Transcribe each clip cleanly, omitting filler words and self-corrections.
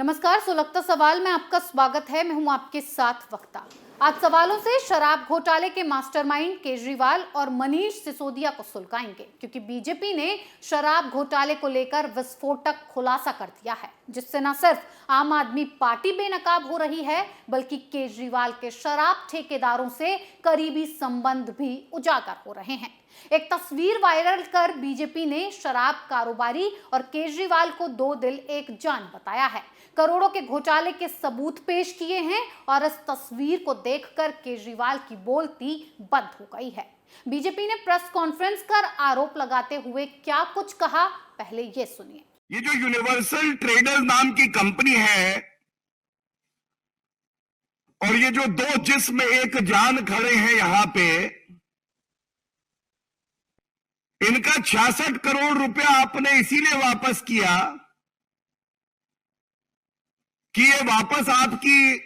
नमस्कार, सुलगता सवाल में आपका स्वागत है। मैं हूं आपके साथ वक्ता। आज सवालों से शराब घोटाले के मास्टरमाइंड केजरीवाल और मनीष सिसोदिया को सुलगाएंगे, क्योंकि बीजेपी ने शराब घोटाले को लेकर विस्फोटक खुलासा कर दिया है, जिससे न सिर्फ आम आदमी पार्टी बेनकाब हो रही है, बल्कि केजरीवाल के शराब ठेकेदारों से करीबी संबंध भी उजागर हो रहे हैं। एक तस्वीर वायरल कर बीजेपी ने शराब कारोबारी और केजरीवाल को दो दिल एक जान बताया है। करोड़ों के घोटाले के सबूत पेश किए हैं और इस तस्वीर को देखकर केजरीवाल की बोलती बंद हो गई है। बीजेपी ने प्रेस कॉन्फ्रेंस कर आरोप लगाते हुए क्या कुछ कहा, पहले ये सुनिए। ये जो यूनिवर्सल ट्रेडर्स नाम की कंपनी है और ये जो दो जिस्म एक जान खड़े हैं यहां पे, इनका 66 करोड़ रुपया आपने इसीलिए वापस किया कि ये वापस आपकी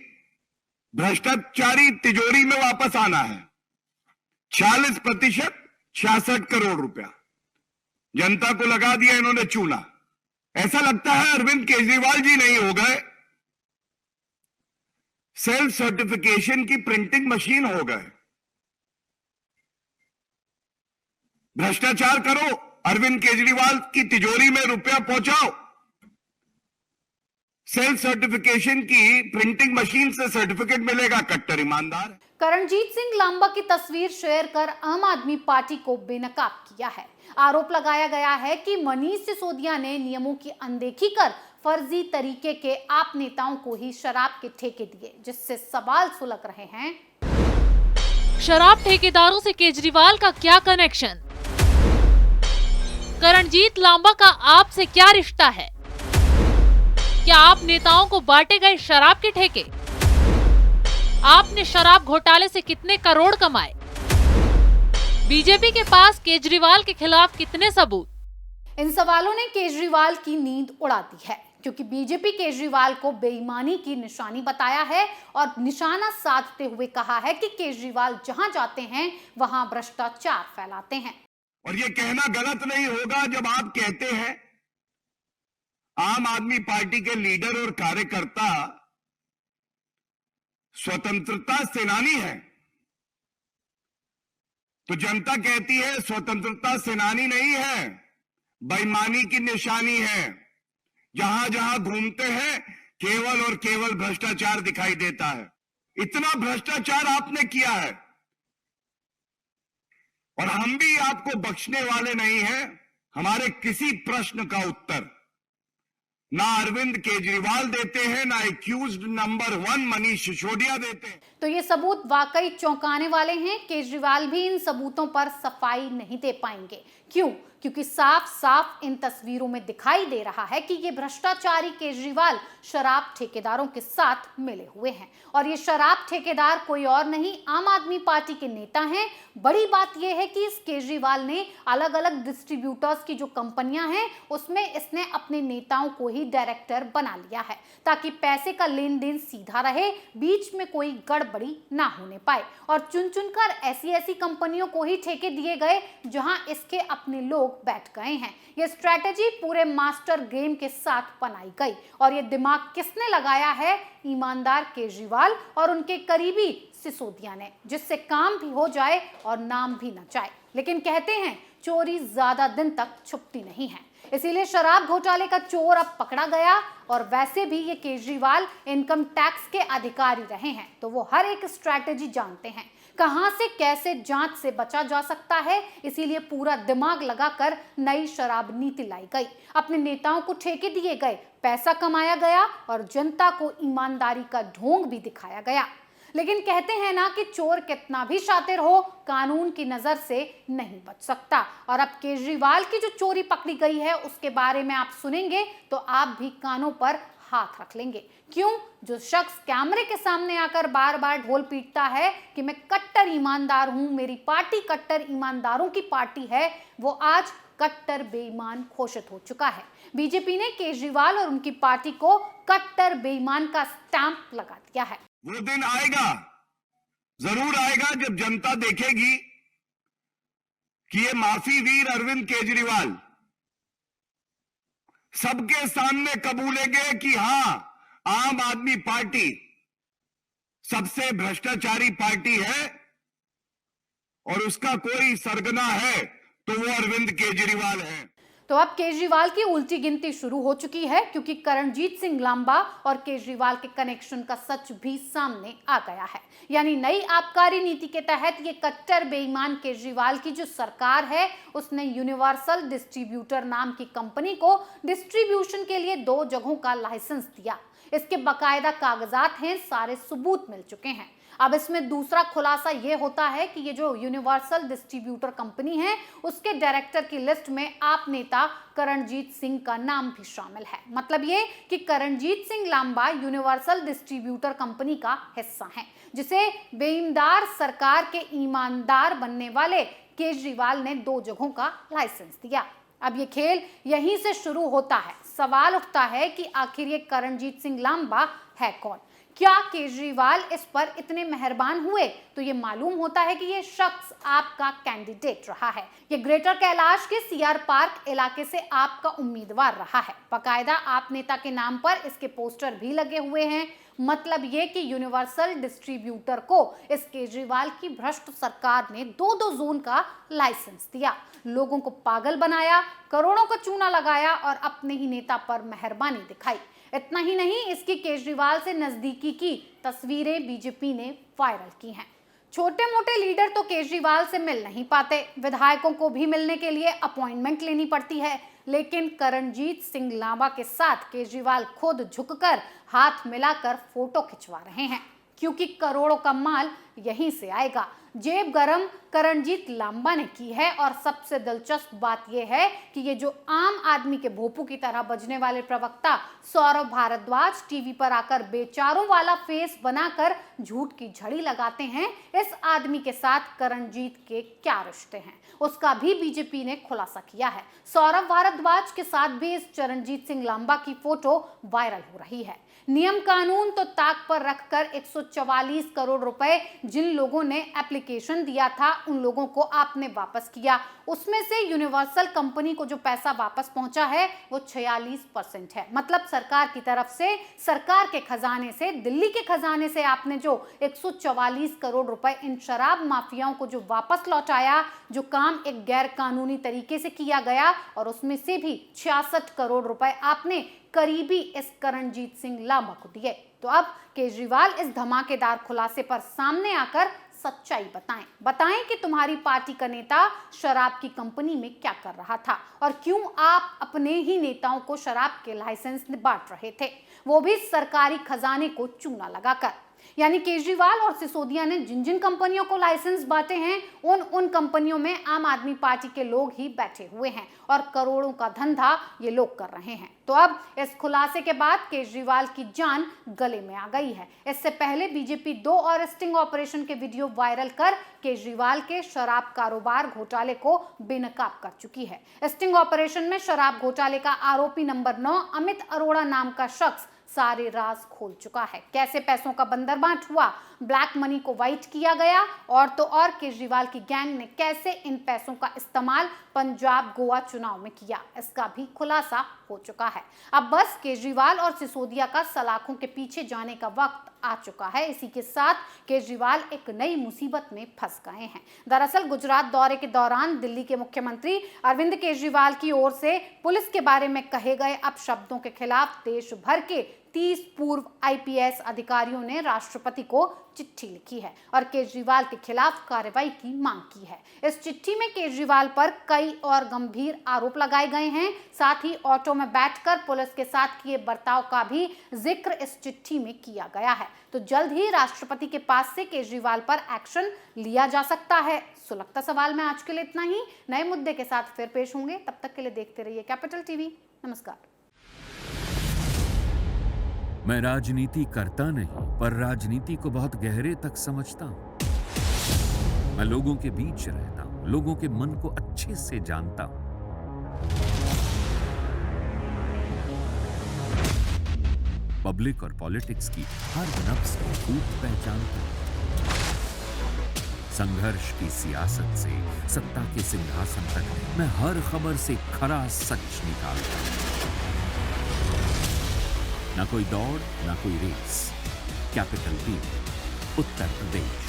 भ्रष्टाचारी तिजोरी में वापस आना है। 46% 66 करोड़ रुपया जनता को लगा दिया इन्होंने चूना। ऐसा लगता है अरविंद केजरीवाल जी नहीं हो गए, सेल्फ सर्टिफिकेशन की प्रिंटिंग मशीन हो गए। भ्रष्टाचार करो, अरविंद केजरीवाल की तिजोरी में रुपया पहुंचाओ, सेल्फ सर्टिफिकेशन की प्रिंटिंग मशीन से सर्टिफिकेट मिलेगा। कट्टर ईमानदार। करणजीत सिंह लांबा की तस्वीर शेयर कर आम आदमी पार्टी को बेनकाब किया है। आरोप लगाया गया है कि मनीष सिसोदिया ने नियमों की अनदेखी कर फर्जी तरीके के आप नेताओं को ही शराब के ठेके दिए, जिससे सवाल सुलग रहे हैं। शराब ठेकेदारों से केजरीवाल का क्या कनेक्शन? करणजीत लांबा का आपसे क्या रिश्ता है? क्या आप नेताओं को बांटे गए शराब के ठेके? आपने शराब घोटाले से कितने करोड़ कमाए? बीजेपी के पास केजरीवाल के खिलाफ कितने सबूत? इन सवालों ने केजरीवाल की नींद उड़ा दी है, क्योंकि बीजेपी केजरीवाल को बेईमानी की निशानी बताया है और निशाना साधते हुए कहा है कि केजरीवाल जहां जाते हैं वहां भ्रष्टाचार फैलाते हैं। और ये कहना गलत नहीं होगा जब आप कहते हैं आम आदमी पार्टी के लीडर और कार्यकर्ता स्वतंत्रता सेनानी है, तो जनता कहती है स्वतंत्रता सेनानी नहीं है, बेईमानी की निशानी है। जहां जहां घूमते हैं केवल और केवल भ्रष्टाचार दिखाई देता है। इतना भ्रष्टाचार आपने किया है और हम भी आपको बख्शने वाले नहीं हैं। हमारे किसी प्रश्न का उत्तर ना अरविंद केजरीवाल देते हैं, ना एक्यूज्ड नंबर 1 मनीष सिसोदिया देते हैं। तो ये सबूत वाकई चौंकाने वाले हैं। केजरीवाल भी इन सबूतों पर सफाई नहीं दे पाएंगे। क्यों? क्योंकि साफ साफ इन तस्वीरों में दिखाई दे रहा है कि ये भ्रष्टाचारी केजरीवाल शराब ठेकेदारों के साथ मिले हुए हैं, और ये शराब ठेकेदार कोई और नहीं, आम आदमी पार्टी के नेता हैं। बड़ी बात यह है कि इस केजरीवाल ने अलग अलग डिस्ट्रीब्यूटर्स की जो कंपनियां हैं उसमें इसने अपने नेताओं को ही डायरेक्टर बना लिया है, ताकि पैसे का लेन देन सीधा रहे, बीच में कोई गड़बड़ी ना होने पाए। और चुन चुनकर ऐसी ऐसी कंपनियों को ही ठेके दिए गए जहां इसके अपने लोग बैठ गए हैं। यह स्ट्रैटेजी पूरे मास्टर गेम के साथ बनाई गई, और यह दिमाग किसने लगाया है? ईमानदार केजरीवाल और उनके करीबी सिसोदिया ने, जिससे काम भी हो जाए और नाम भी न जाए। लेकिन कहते हैं चोरी ज्यादा दिन तक छुपती नहीं है, इसीलिए शराब घोटाले का चोर अब पकड़ा गया। और वैसे भी ये केजरीवाल इनकम टैक्स के अधिकारी रहे हैं, तो वो हर एक स्ट्रैटेजी जानते हैं, कहां से कैसे जांच से बचा जा सकता है। इसीलिए पूरा दिमाग लगाकर नई शराब नीति लाई गई, अपने नेताओं को ठेके दिए गए, पैसा कमाया गया और जनता को ईमानदारी का ढोंग भी दिखाया गया। लेकिन कहते हैं ना कि चोर कितना भी शातिर हो, कानून की नजर से नहीं बच सकता। और अब केजरीवाल की जो चोरी पकड़ी गई है उसके बारे में आप सुनेंगे तो आप भी कानों पर हाथ रख लेंगे। क्यों? जो शख्स कैमरे के सामने आकर बार बार ढोल पीटता है कि मैं कट्टर ईमानदार हूं, मेरी पार्टी कट्टर ईमानदारों की पार्टी है, वो आज कट्टर बेईमान घोषित हो चुका है। बीजेपी ने केजरीवाल और उनकी पार्टी को कट्टर बेईमान का स्टैंप लगा दिया है। वो दिन आएगा, जरूर आएगा, जब जनता देखेगी कि ये माफी वीर अरविंद केजरीवाल सबके सामने कबूलेंगे कि हां, आम आदमी पार्टी सबसे भ्रष्टाचारी पार्टी है और उसका कोई सरगना है तो वो अरविंद केजरीवाल है। तो अब केजरीवाल की उल्टी गिनती शुरू हो चुकी है, क्योंकि करणजीत सिंह लांबा और केजरीवाल के कनेक्शन का सच भी सामने आ गया है। यानी नई आबकारी नीति के तहत ये कट्टर बेईमान केजरीवाल की जो सरकार है, उसने यूनिवर्सल डिस्ट्रीब्यूटर नाम की कंपनी को डिस्ट्रीब्यूशन के लिए 2 जगहों का लाइसेंस दिया। इसके बाकायदा कागजात हैं, सारे सबूत मिल चुके हैं। अब इसमें दूसरा खुलासा यह होता है कि ये जो यूनिवर्सल डिस्ट्रीब्यूटर कंपनी है, उसके डायरेक्टर की लिस्ट में आप नेता करणजीत सिंह का नाम भी शामिल है। मतलब ये कि Karanjeet Singh Lamba universal distributor company का हिस्सा है, जिसे बेईमानदार सरकार के ईमानदार बनने वाले केजरीवाल ने 2 जगहों का लाइसेंस दिया। अब ये खेल यहीं से शुरू होता है। सवाल उठता है कि आखिर ये करणजीत सिंह लांबा है कौन? क्या केजरीवाल इस पर इतने मेहरबान हुए तो ये मालूम होता है कि ये शख्स आपका कैंडिडेट रहा है। ये ग्रेटर कैलाश के सीआर पार्क इलाके से आपका उम्मीदवार रहा है। बाकायदा आप नेता के नाम पर इसके पोस्टर भी लगे हुए हैं। मतलब ये कि यूनिवर्सल डिस्ट्रीब्यूटर को इस केजरीवाल की भ्रष्ट सरकार ने 2-2 जोन का लाइसेंस दिया, लोगों को पागल बनाया, करोड़ों का चूना लगाया और अपने ही नेता पर मेहरबानी दिखाई। इतना ही नहीं, इसकी केजरीवाल से नजदीकी की तस्वीरें बीजेपी ने वायरल की हैं। छोटे मोटे लीडर तो केजरीवाल से मिल नहीं पाते, विधायकों को भी मिलने के लिए अपॉइंटमेंट लेनी पड़ती है, लेकिन करणजीत सिंह लांबा के साथ केजरीवाल खुद झुककर हाथ मिलाकर फोटो खिंचवा रहे हैं, क्योंकि करोड़ों का माल यहीं से आएगा। जेब गरम करणजीत लांबा ने की है। और सबसे दिलचस्प बात यह है कि ये जो आम आदमी के भोपू की तरह बजने वाले प्रवक्ता सौरभ भारद्वाज टीवी पर आकर बेचारों वाला फेस बनाकर झूठ की झड़ी लगाते हैं, इस आदमी के साथ करणजीत के क्या रिश्ते हैं, उसका भी बीजेपी ने खुलासा किया है। सौरभ भारद्वाज के साथ भी इस चरणजीत सिंह लांबा की फोटो वायरल हो रही है। नियम कानून तो ताक पर रखकर 144 करोड़ रुपए जिन लोगों ने एप्लीकेशन दिया था, उन लोगों को आपने वापस किया। उसमें से यूनिवर्सल कंपनी को जो पैसा वापस पहुंचा है वो 46% है। मतलब सरकार की तरफ से, सरकार के खजाने से, दिल्ली के खजाने से आपने जो 144 करोड़ रुपए इन शराब माफियाओं को जो वापस लौटाया, जो काम एक गैर कानूनी तरीके से किया गया, और उसमें से भी 66 करोड़ रुपए आपने करीबी इस करणजीत सिंह लांबा को दिए। तो अब केजरीवाल इस धमाकेदार खुलासे पर सामने आकर सच्चाई बताएं कि तुम्हारी पार्टी का नेता शराब की कंपनी में क्या कर रहा था और क्यों आप अपने ही नेताओं को शराब के लाइसेंस बांट रहे थे, वो भी सरकारी खजाने को चूना लगाकर। यानी केजरीवाल और सिसोदिया ने जिन जिन कंपनियों को लाइसेंस बांटे हैं, उन कंपनियों में आम आदमी पार्टी के लोग ही बैठे हुए हैं और करोड़ों का धंधा ये लोग कर रहे हैं। तो अब इस खुलासे के बाद केजरीवाल की जान गले में आ गई है। इससे पहले बीजेपी 2 और स्टिंग ऑपरेशन के वीडियो वायरल कर केजरीवाल के शराब कारोबार घोटाले को बेनकाब कर चुकी है। स्टिंग ऑपरेशन में शराब घोटाले का आरोपी नंबर 9 अमित अरोड़ा नाम का शख्स सारे राज खोल चुका है। कैसे पैसों का बंदरबांट हुआ, ब्लैक मनी को व्हाइट किया गया, और तो और केजरीवाल की गैंग ने कैसे इन पैसों का इस्तेमाल पंजाब गोवा चुनाव में किया, इसका भी खुलासा हो चुका है। अब बस केजरीवाल और सिसोदिया का सलाखों के पीछे जाने का वक्त आ चुका है। इसी के साथ केजरीवाल एक नई मुसीबत में फंस गए हैं। दरअसल गुजरात दौरे के दौरान दिल्ली के मुख्यमंत्री अरविंद केजरीवाल की ओर से पुलिस के बारे में कहे गए अपशब्दों के खिलाफ देश भर के 30 पूर्व आईपीएस अधिकारियों ने राष्ट्रपति को चिट्ठी लिखी है और केजरीवाल के खिलाफ कार्रवाई की मांग की है। इस चिट्ठी में केजरीवाल पर कई और गंभीर आरोप लगाए गए हैं। साथ ही ऑटो में बैठकर पुलिस के साथ किए बर्ताव का भी जिक्र इस चिट्ठी में किया गया है। तो जल्द ही राष्ट्रपति के पास से केजरीवाल पर एक्शन लिया जा सकता है। सुलगता सवाल में आज के लिए इतना ही। नए मुद्दे के साथ फिर पेश होंगे, तब तक के लिए देखते रहिए कैपिटल टीवी। नमस्कार। मैं राजनीति करता नहीं, पर राजनीति को बहुत गहरे तक समझता हूं। मैं लोगों के बीच रहता हूं, लोगों के मन को अच्छे से जानता हूं। पब्लिक और पॉलिटिक्स की हर नब्ज को खूब पहचानता हूं। संघर्ष की सियासत से सत्ता के सिंहासन तक मैं हर खबर से खरा सच निकालता हूं। ना कोई दौड़, ना कोई race. Capital B, Uttar Pradesh.